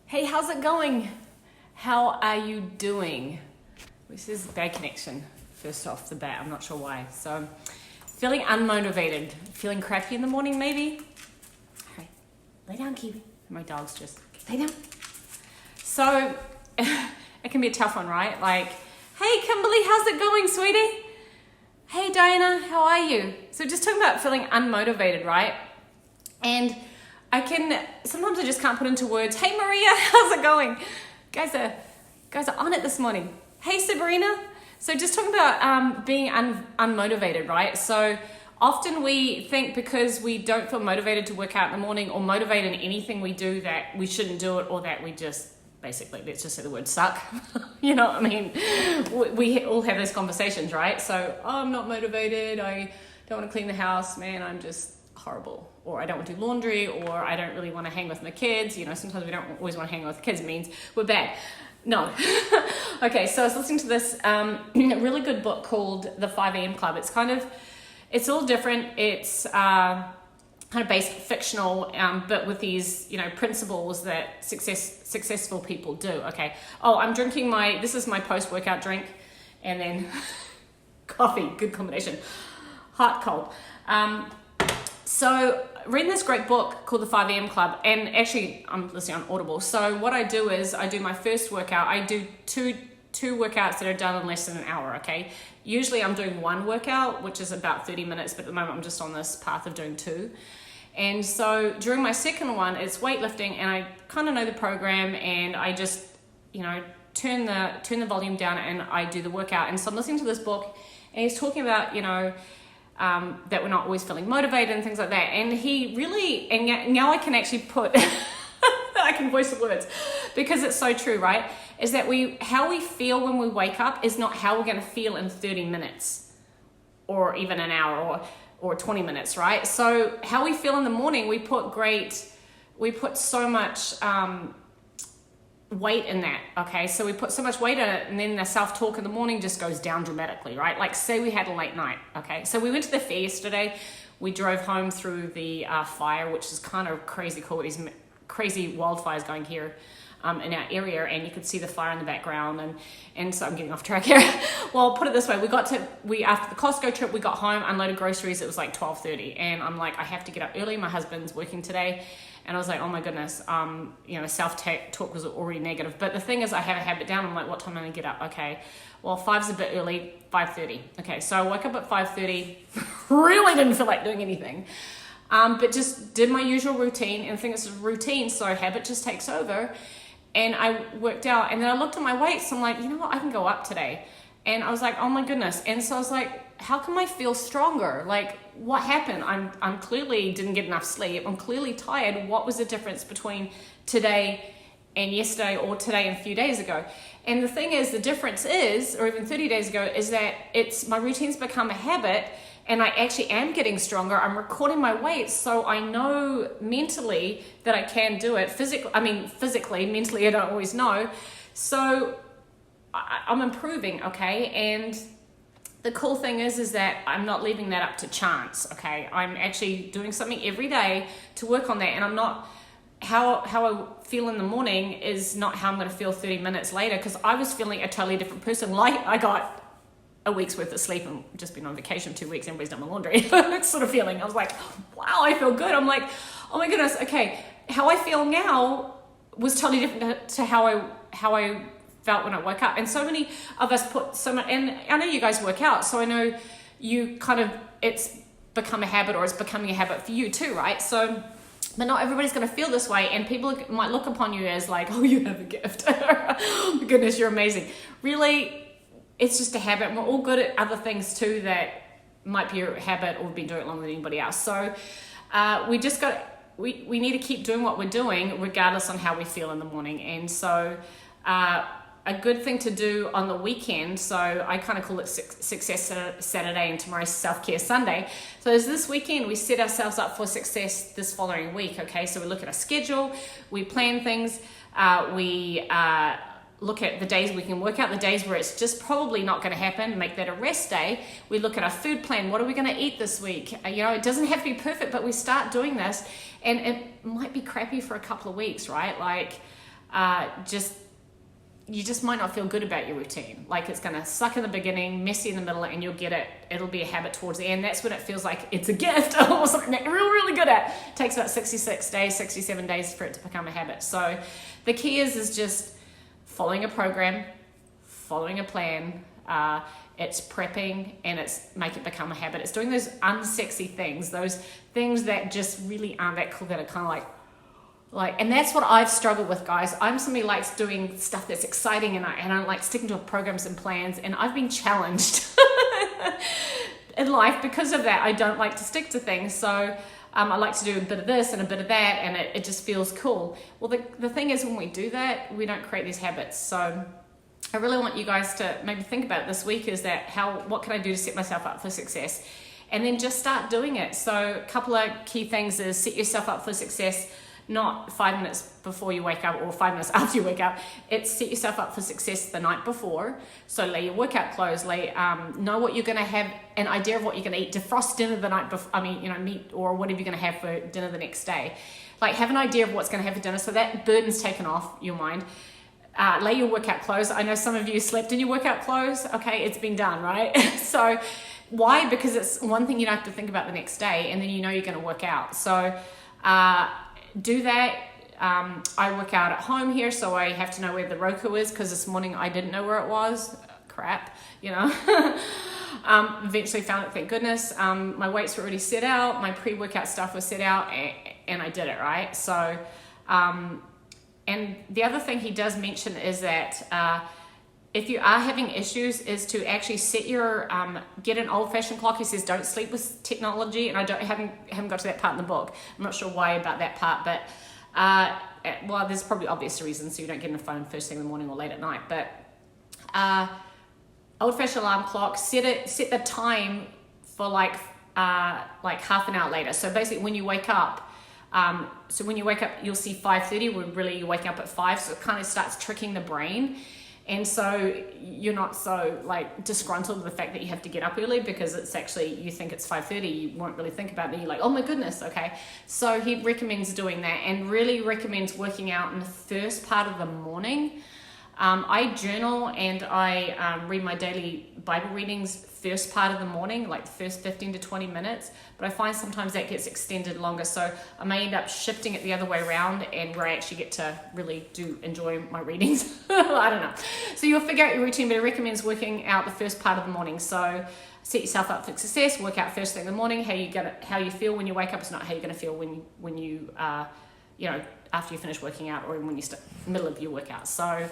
Hey, how's it going? How are you doing? This is bad connection, first off the bat. I'm not sure why. So, feeling unmotivated, feeling crappy in the morning maybe? All right, lay down, Kiwi. My dog's just, lay down. So, it can be a tough one, right? Like, hey, Kimberly, how's it going, sweetie? Hey, Diana, how are you? So, just talking about feeling unmotivated, right? And sometimes I just can't put into words, hey Maria, how's it going? Guys are on it this morning. Hey Sabrina. So just talking about being unmotivated, right? So often we think because we don't feel motivated to work out in the morning or motivated in anything we do that we shouldn't do it, or that we just, basically, let's just say the word suck. You know what I mean? We all have those conversations, right? So, oh, I'm not motivated, I don't want to clean the house, man, I'm just horrible, or I don't want to do laundry, or I don't really want to hang with my kids. You know, sometimes we don't always want to hang with the kids, means we're bad. No. Okay, so I was listening to this really good book called The 5 a.m. Club. It's a little different. It's kind of based fictional, but with these, principles that successful people do. Okay. Oh, I'm drinking this is my post-workout drink, and then coffee, good combination. Hot, cold. So reading this great book called The 5 a.m. Club, and actually I'm listening on Audible. So what I do is I do my first workout. I do two workouts that are done in less than an hour, okay? Usually I'm doing one workout, which is about 30 minutes, but at the moment I'm just on this path of doing two. And so during my second one, it's weightlifting, and I kind of know the program, and I just, turn the volume down and I do the workout. And so I'm listening to this book, and he's talking about, that we're not always feeling motivated and things like that. And he really, and now I can actually put, I can voice the words, because it's so true, right? Is that how we feel when we wake up is not how we're going to feel in 30 minutes or even an hour or 20 minutes, right? So how we feel in the morning, we put so much weight in that, okay? So we put so much weight in it, and then the self-talk in the morning just goes down dramatically, right? Like, say we had a late night, okay? So we went to the fair yesterday. We drove home through the fire, which is kind of crazy cool. These crazy wildfires going here in our area, and you could see the fire in the background, and so I'm getting off track here. Well, put it this way, after the Costco trip, we got home, unloaded groceries. It was like 12:30, and I'm like, I have to get up early. My husband's working today. And I was like, oh my goodness, self-talk was already negative. But the thing is, I have a habit down. I'm like, what time am I going to get up? Okay, well, 5's a bit early, 5:30. Okay, so I woke up at 5:30, really didn't feel like doing anything. But just did my usual routine, and the thing is, routine, so habit just takes over. And I worked out, and then I looked at my weights, so I'm like, you know what, I can go up today. And I was like, oh my goodness. And so I was like, how come I feel stronger? Like, what happened? I'm clearly didn't get enough sleep. I'm clearly tired. What was the difference between today and yesterday, or today and a few days ago? And the thing is, the difference is, or even 30 days ago, is that my routine's become a habit, and I actually am getting stronger. I'm recording my weights, so I know mentally that I can do it. Physically, mentally, I don't always know. So I'm improving, okay? And the cool thing is that I'm not leaving that up to chance, okay? I'm actually doing something every day to work on that, and I'm not, how I feel in the morning is not how I'm gonna feel 30 minutes later, because I was feeling a totally different person. Like, I got a week's worth of sleep and just been on vacation 2 weeks, everybody's done my laundry, sort of feeling. I was like, wow, I feel good. I'm like, oh my goodness, okay, how I feel now was totally different to how I felt when I woke up. And so many of us put so much, and I know you guys work out, so I know you it's become a habit, or it's becoming a habit for you too, right? So, but not everybody's going to feel this way, and people might look upon you as like, oh, you have a gift. Oh my goodness, you're amazing. Really, it's just a habit. We're all good at other things too that might be your habit, or we've been doing it longer than anybody else. So we need to keep doing what we're doing regardless on how we feel in the morning. And so a good thing to do on the weekend, so I kind of call it Success Saturday, and tomorrow's Self-Care Sunday. So as this weekend, we set ourselves up for success this following week, okay? So we look at our schedule, we plan things, we look at the days we can work out, the days where it's just probably not going to happen, make that a rest day. We look at our food plan, what are we going to eat this week? It doesn't have to be perfect, but we start doing this, and it might be crappy for a couple of weeks, right? Like, you just might not feel good about your routine. Like it's going to suck in the beginning, messy in the middle, and you'll get it. It'll be a habit towards the end. That's when it feels like it's a gift or something that you're really good at. It takes about 66 days, 67 days for it to become a habit. So the key is just following a program, following a plan. It's prepping and it's make it become a habit. It's doing those unsexy things, those things that just really aren't that cool, that are kind of like, and that's what I've struggled with, guys. I'm somebody who likes doing stuff that's exciting, and I like sticking to programs and plans, and I've been challenged in life because of that. I don't like to stick to things, so I like to do a bit of this and a bit of that, and it just feels cool. Well, the thing is, when we do that, we don't create these habits. So I really want you guys to maybe think about it this week, is that what can I do to set myself up for success? And then just start doing it. So a couple of key things is set yourself up for success, not 5 minutes before you wake up or 5 minutes after you wake up. It's set yourself up for success the night before. So lay your workout clothes, know what you're going to have, an idea of what you're going to eat, defrost dinner the night before, meat or whatever you're going to have for dinner the next day. Like have an idea of what's going to have for dinner, so that burden's taken off your mind. Lay your workout clothes. I know some of you slept in your workout clothes. Okay, it's been done, right? So why? Because it's one thing you don't have to think about the next day, and then you know you're going to work out. So do that. I work out at home here, so I have to know where the Roku is, because this morning I didn't know where it was. Crap, eventually found it, thank goodness. My weights were already set out, my pre-workout stuff was set out, and I did it, right? So and the other thing he does mention is that if you are having issues, is to actually set your get an old-fashioned clock. He says don't sleep with technology, and I haven't got to that part in the book. I'm not sure why about that part, but well, there's probably obvious reasons, so you don't get on the phone first thing in the morning or late at night. But old-fashioned alarm clock, set the time for like half an hour later. So basically, when you wake up. You'll see 5:30 when really you're waking up at 5, so it kind of starts tricking the brain. And so you're not so disgruntled with the fact that you have to get up early, because it's actually, you think it's 5:30, you won't really think about it. You're like, oh my goodness, okay. So he recommends doing that, and really recommends working out in the first part of the morning. I journal and I read my daily Bible readings first part of the morning, like the first 15 to 20 minutes, but I find sometimes that gets extended longer, so I may end up shifting it the other way around, and where I actually get to really enjoy my readings. I don't know. So you'll figure out your routine, but it recommends working out the first part of the morning. So set yourself up for success, work out first thing in the morning. How you feel when you wake up is not how you're going to feel when you after you finish working out, or when you start middle of your workout. So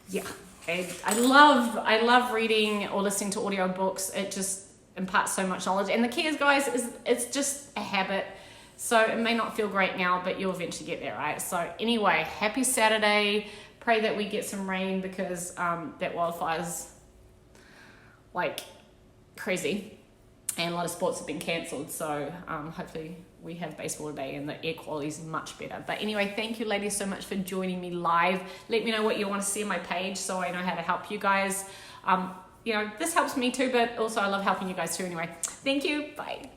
yeah, I love reading or listening to audio books. It just imparts so much knowledge. And the key is, guys, it's just a habit. So it may not feel great now, but you'll eventually get there, right? So anyway, happy Saturday. Pray that we get some rain, because that wildfire's like crazy, and a lot of sports have been cancelled. So hopefully we have baseball today and the air quality is much better. But anyway, thank you ladies so much for joining me live. Let me know what you want to see on my page, so I know how to help you guys. This helps me too, but also I love helping you guys too anyway. Thank you. Bye.